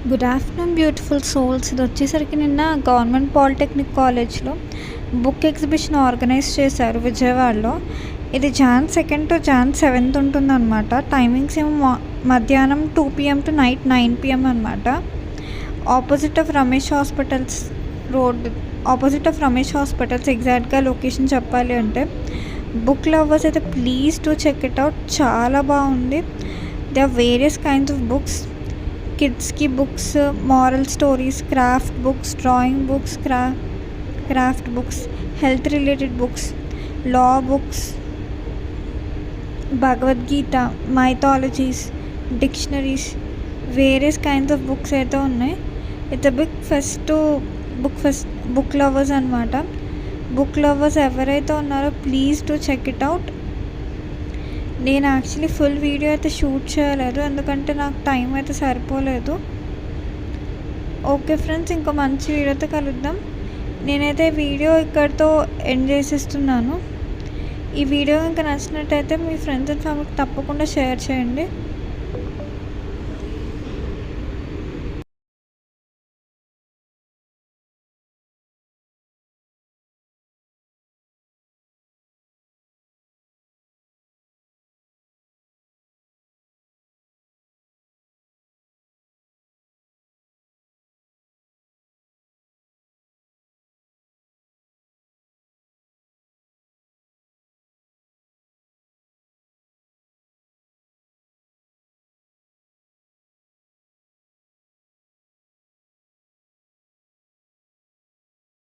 Good afternoon beautiful souls. ఇది వచ్చేసరికి నిన్న గవర్నమెంట్ పాలిటెక్నిక్ కాలేజ్లో బుక్ ఎగ్జిబిషన్ ఆర్గనైజ్ చేశారు విజయవాడలో. ఇది జాన్ 2 టు జాన్ 7 ఉంటుందన్నమాట. టైమింగ్స్ ఏమో మధ్యాహ్నం 2 PM టు నైట్ 9 PM అనమాట. Opposite of Ramesh hospitals road, opposite of Ramesh hospitals. ఎగ్జాక్ట్గా లొకేషన్ చెప్పాలి అంటే బుక్ లవర్స్ అయితే please to check it out. చాలా బాగుంది. They are various kinds of books. కిడ్స్కి books, moral stories, craft books, drawing books, craft books, health related books, law books, Bhagavad Gita, mythologies, dictionaries, various kinds of books అయితే ఉన్నాయి. It's a big fest book lovers అనమాట. Book lovers ఎవరైతే ఉన్నారో please to check it out. నేను actually full video అయితే shoot చేయలేదు, ఎందుకంటే నాకు టైం అయితే సరిపోలేదు. ఓకే ఫ్రెండ్స్, ఇంకో మంచి వీడియోతో కలుద్దాం. నేనైతే వీడియో ఇక్కడితో ఎండ్ చేసేస్తున్నాను. ఈ వీడియో ఇంకా నచ్చినట్టయితే మీ ఫ్రెండ్స్ అండ్ ఫ్యామిలీకి తప్పకుండా షేర్ చేయండి.